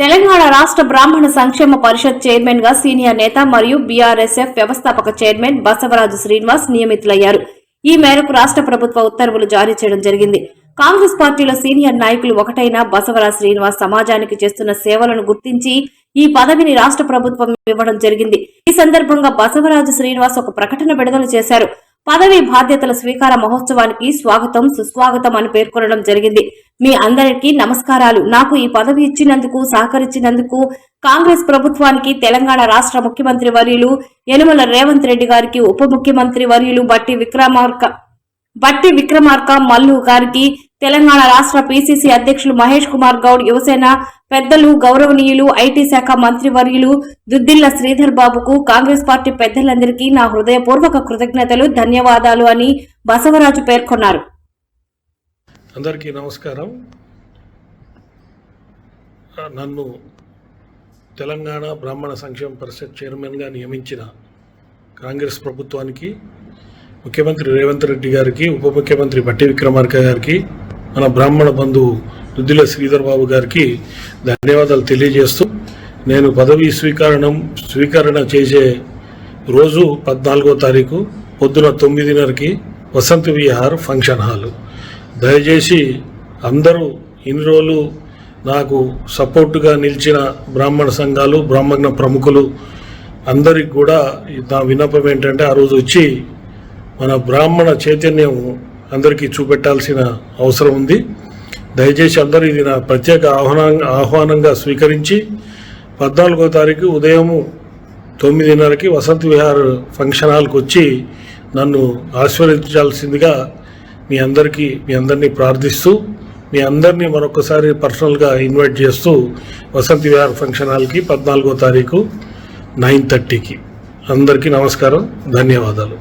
తెలంగాణ రాష్ట్ర బ్రాహ్మణ సంక్షేమ పరిషత్ చైర్మన్ గా సీనియర్ నేత మరియు బీఆర్ఎస్ఎఫ్ వ్యవస్థాపక చైర్మన్ బసవరాజు శ్రీనివాస్ నియమితులయ్యారు. ఈ మేరకు రాష్ట్ర ప్రభుత్వ ఉత్తర్వులు జారీ చేయడం జరిగింది. కాంగ్రెస్ పార్టీలో సీనియర్ నాయకులు ఒకటైన బసవరాజు శ్రీనివాస్ సమాజానికి చేస్తున్న సేవలను గుర్తించి ఈ పదవిని రాష్ట్ర ప్రభుత్వం ఇవ్వడం జరిగింది. ఈ సందర్భంగా బసవరాజు శ్రీనివాస్ ఒక ప్రకటన విడుదల చేశారు. పదవి బాధ్యతల స్వీకార మహోత్సవానికి స్వాగతం సుస్వాగతం అని పేర్కొనడం జరిగింది. మీ అందరికీ నమస్కారాలు. నాకు ఈ పదవి ఇచ్చినందుకు, సహకరించినందుకు కాంగ్రెస్ ప్రభుత్వానికి, తెలంగాణ రాష్ట్ర ముఖ్యమంత్రి వర్యులు యనమల రేవంత్ రెడ్డి గారికి, ఉప ముఖ్యమంత్రి వర్యులు బట్టి విక్రమార్క మల్లు గారికి, తెలంగాణ రాష్ట్ర పీసీసీ అధ్యక్షులు మహేష్ కుమార్ గౌడ్, యువసేన పెద్దలు, గౌరవనీయులు ఐటీ శాఖ మంత్రి వర్యులు దుద్దిల్ల శ్రీధర్ బాబుకు, కాంగ్రెస్ పార్టీ పెద్దలందరికీ నా హృదయపూర్వక కృతజ్ఞతలు, ధన్యవాదాలు అని బసవరాజు పేర్కొన్నారు. అందరికీ నమస్కారం. నన్ను తెలంగాణ బ్రాహ్మణ సంక్షేమ పరిషత్ చైర్మన్గా నియమించిన కాంగ్రెస్ ప్రభుత్వానికి, ముఖ్యమంత్రి రేవంత్ రెడ్డి గారికి, ఉప ముఖ్యమంత్రి బట్టి విక్రమార్క గారికి, మన బ్రాహ్మణ బంధువు దుద్దిల శ్రీధర్ బాబు గారికి ధన్యవాదాలు తెలియజేస్తూ, నేను పదవీ స్వీకరణ చేసే రోజు 14వ తారీఖు పొద్దున 9:30కి వసంత విహార్ ఫంక్షన్ హాల్. దయచేసి అందరూ ఇన్ని రోజులు నాకు సపోర్టుగా నిలిచిన బ్రాహ్మణ సంఘాలు, బ్రాహ్మణ ప్రముఖులు అందరికి కూడా నా విన్నపం ఏంటంటే, ఆ రోజు వచ్చి మన బ్రాహ్మణ చైతన్యం అందరికీ చూపెట్టాల్సిన అవసరం ఉంది. దయచేసి అందరూ ఇది నా ప్రత్యేక ఆహ్వానంగా స్వీకరించి 14వ తారీఖు ఉదయం 9:30కి వసంత విహార్ ఫంక్షన్ హాల్కి వచ్చి నన్ను ఆశీర్వదించాల్సిందిగా మీ అందరినీ ప్రార్థిస్తూ, మీ అందరినీ మరొకసారి పర్సనల్గా ఇన్వైట్ చేస్తూ వసంత విహార్ ఫంక్షన్ హాల్కి 14వ తారీఖు 9:30కి అందరికీ నమస్కారం, ధన్యవాదాలు.